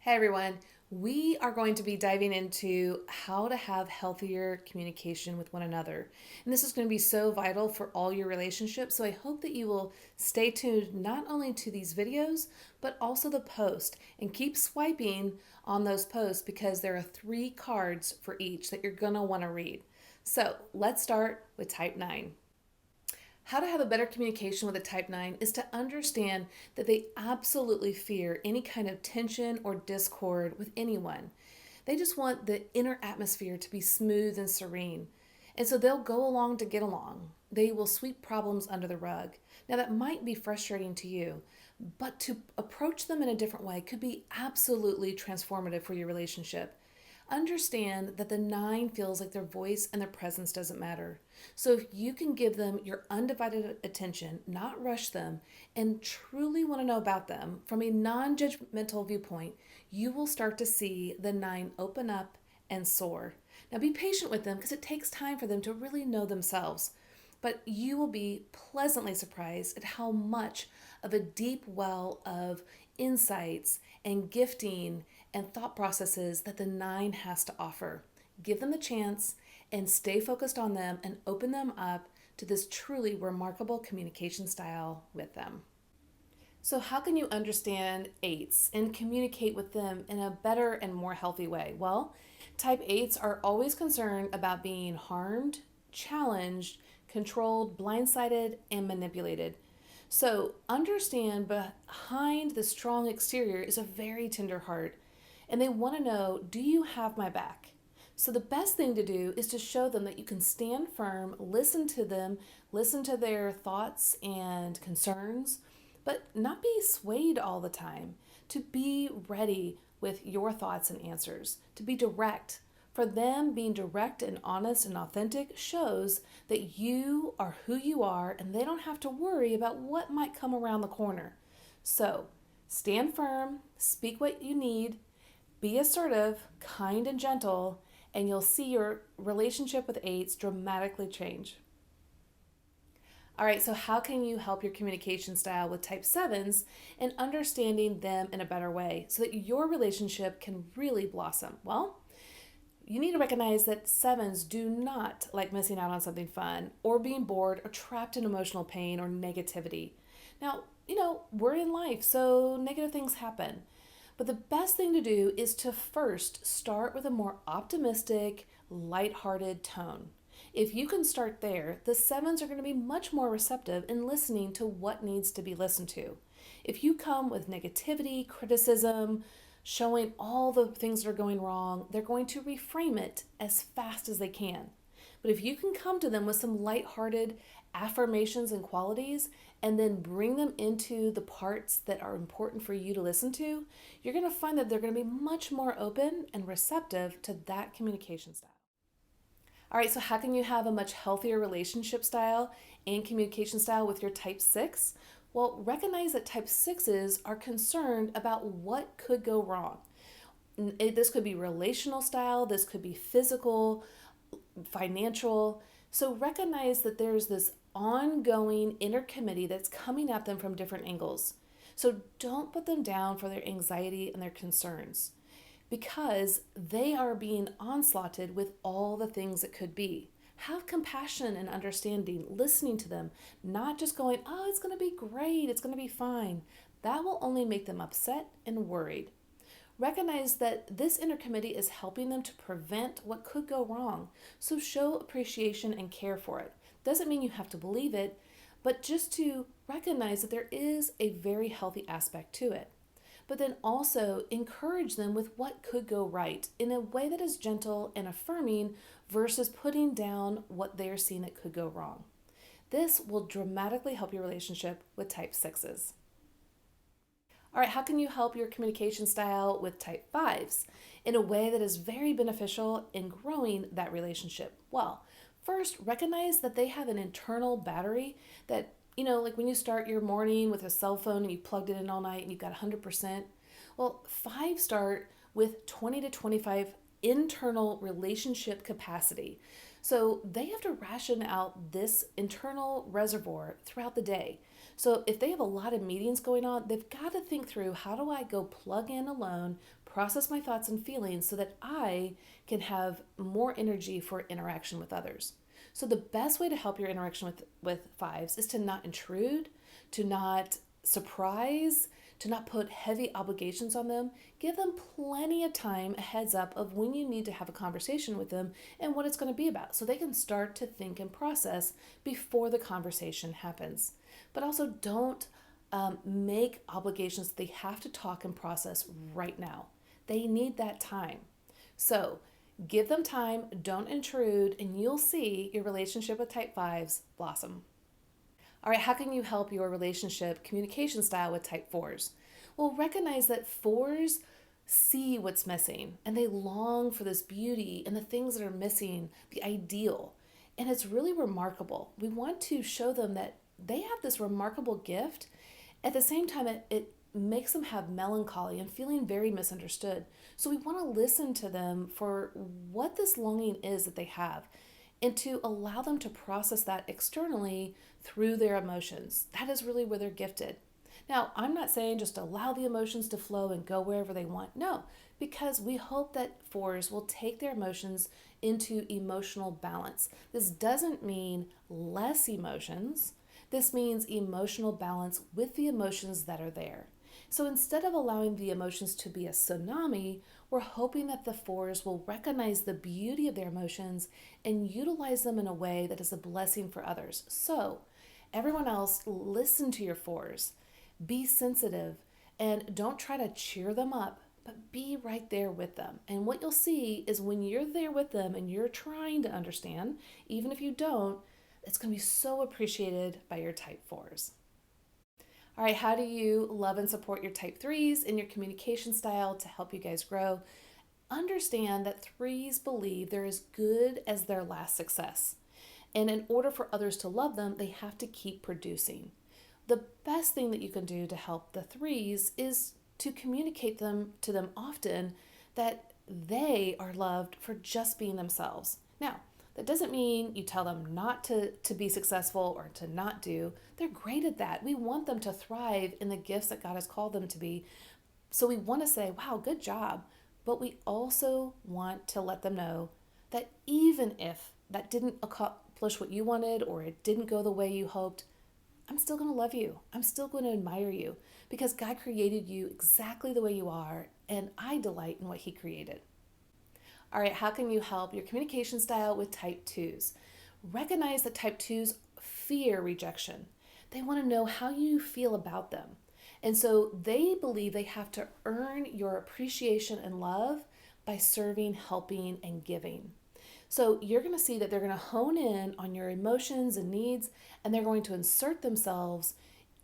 Hey everyone, we are going to be diving into how to have healthier communication with one another. And this is going to be so vital for all your relationships. So I hope that you will stay tuned not only to these videos, but also the post and keep swiping on those posts because there are 3 cards for each that you're going to want to read. So let's start with type 9. How to have a better communication with a type 9 is to understand that they absolutely fear any kind of tension or discord with anyone. They just want the inner atmosphere to be smooth and serene. And so they'll go along to get along. They will sweep problems under the rug. Now, that might be frustrating to you, but to approach them in a different way could be absolutely transformative for your relationship. Understand that the 9 feels like their voice and their presence doesn't matter. So if you can give them your undivided attention, not rush them, and truly want to know about them from a non judgmental viewpoint, you will start to see the 9 open up and soar. Now be patient with them because it takes time for them to really know themselves. But you will be pleasantly surprised at how much of a deep well of insights and gifting and thought processes that the 9 has to offer. Give them the chance and stay focused on them and open them up to this truly remarkable communication style with them. So, how can you understand 8s and communicate with them in a better and more healthy way? Well, type 8s are always concerned about being harmed, challenged, controlled, blindsided, and manipulated. So, understand behind the strong exterior is a very tender heart, and they want to know, do you have my back? So, the best thing to do is to show them that you can stand firm, listen to them, listen to their thoughts and concerns, but not be swayed all the time. To be ready with your thoughts and answers, to be direct. For them, being direct and honest and authentic shows that you are who you are and they don't have to worry about what might come around the corner. So, stand firm, speak what you need, be assertive, kind, and gentle, and you'll see your relationship with 8s dramatically change. All right, so how can you help your communication style with type 7s and understanding them in a better way so that your relationship can really blossom? Well, you need to recognize that 7s do not like missing out on something fun or being bored or trapped in emotional pain or negativity. Now, we're in life, so negative things happen. But the best thing to do is to first start with a more optimistic, lighthearted tone. If you can start there, the 7s are going to be much more receptive in listening to what needs to be listened to. If you come with negativity, criticism, showing all the things that are going wrong, they're going to reframe it as fast as they can. But if you can come to them with some lighthearted affirmations and qualities and then bring them into the parts that are important for you to listen to, you're going to find that they're going to be much more open and receptive to that communication style. All right, so how can you have a much healthier relationship style and communication style with your type 6? Well, recognize that type 6s are concerned about what could go wrong. This could be relational style, this could be physical, financial. So recognize that there's this ongoing inner committee that's coming at them from different angles. So don't put them down for their anxiety and their concerns because they are being onslaughted with all the things that could be. Have compassion and understanding, listening to them, not just going, oh, it's going to be great, it's going to be fine. That will only make them upset and worried. Recognize that this inner committee is helping them to prevent what could go wrong. So show appreciation and care for it. Doesn't mean you have to believe it, but just to recognize that there is a very healthy aspect to it. But then also encourage them with what could go right in a way that is gentle and affirming versus putting down what they're seeing that could go wrong. This will dramatically help your relationship with type 6s. All right, how can you help your communication style with type 5s in a way that is very beneficial in growing that relationship? Well, first, recognize that they have an internal battery that, like when you start your morning with a cell phone and you plugged it in all night and you've got 100%. Well, 5 start with 20 to 25 internal relationship capacity. So they have to ration out this internal reservoir throughout the day. So if they have a lot of meetings going on, they've got to think through, how do I go plug in alone, process my thoughts and feelings so that I can have more energy for interaction with others. So the best way to help your interaction with fives is to not intrude, to not surprise, to not put heavy obligations on them. Give them plenty of time, a heads up of when you need to have a conversation with them and what it's going to be about, so they can start to think and process before the conversation happens. But also don't make obligations they have to talk and process right now. They need that time. So give them time, don't intrude, and you'll see your relationship with type fives blossom. All right, how can you help your relationship communication style with type fours? Well, recognize that fours see what's missing and they long for this beauty and the things that are missing, the ideal. And it's really remarkable. We want to show them that they have this remarkable gift. At the same time, it makes them have melancholy and feeling very misunderstood. So we want to listen to them for what this longing is that they have and to allow them to process that externally through their emotions. That is really where they're gifted. Now, I'm not saying just allow the emotions to flow and go wherever they want. No, because we hope that fours will take their emotions into emotional balance. This doesn't mean less emotions. This means emotional balance with the emotions that are there. So instead of allowing the emotions to be a tsunami, we're hoping that the fours will recognize the beauty of their emotions and utilize them in a way that is a blessing for others. So everyone else, listen to your fours. Be sensitive and don't try to cheer them up, but be right there with them. And what you'll see is when you're there with them and you're trying to understand, even if you don't, it's going to be so appreciated by your type fours. All right, how do you love and support your type threes in your communication style to help you guys grow? Understand that threes believe they're as good as their last success. And in order for others to love them, they have to keep producing. The best thing that you can do to help the threes is to communicate to them often that they are loved for just being themselves. Now, that doesn't mean you tell them not to be successful or to not do. They're great at that. We want them to thrive in the gifts that God has called them to be. So we want to say, wow, good job. But we also want to let them know that even if that didn't accomplish what you wanted or it didn't go the way you hoped, I'm still going to love you. I'm still going to admire you because God created you exactly the way you are, and I delight in what He created. All right, how can you help your communication style with type twos? Recognize that type twos fear rejection. They want to know how you feel about them. And so they believe they have to earn your appreciation and love by serving, helping, and giving. So you're going to see that they're going to hone in on your emotions and needs, and they're going to insert themselves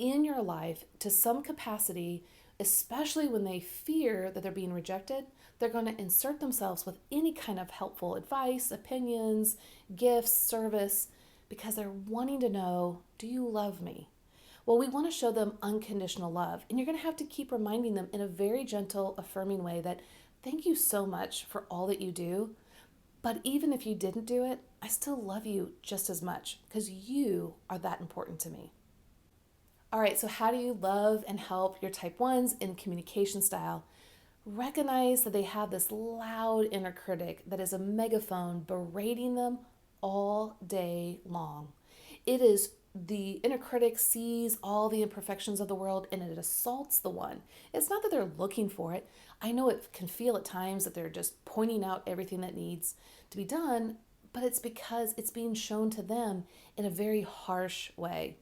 in your life to some capacity, especially when they fear that they're being rejected. They're going to insert themselves with any kind of helpful advice, opinions, gifts, service, because they're wanting to know, do you love me? Well, we want to show them unconditional love, and you're going to have to keep reminding them in a very gentle, affirming way that thank you so much for all that you do. But even if you didn't do it, I still love you just as much because you are that important to me. All right, so how do you love and help your type ones in communication style? Recognize that they have this loud inner critic that is a megaphone berating them all day long. It is the inner critic sees all the imperfections of the world and it assaults the one. It's not that they're looking for it. I know it can feel at times that they're just pointing out everything that needs to be done, but it's because it's being shown to them in a very harsh way.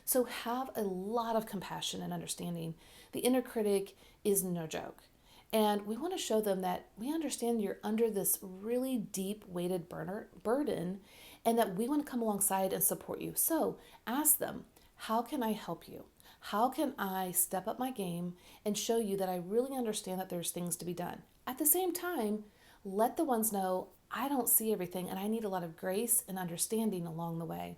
So have a lot of compassion and understanding. The inner critic is no joke. And we want to show them that we understand you're under this really deep weighted burden and that we want to come alongside and support you. So ask them, how can I help you? How can I step up my game and show you that I really understand that there's things to be done? At the same time, let the ones know I don't see everything and I need a lot of grace and understanding along the way.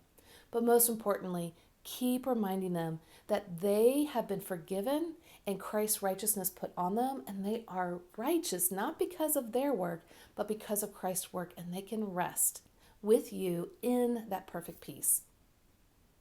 But most importantly, keep reminding them that they have been forgiven and Christ's righteousness put on them, and they are righteous not because of their work, but because of Christ's work, and they can rest with you in that perfect peace.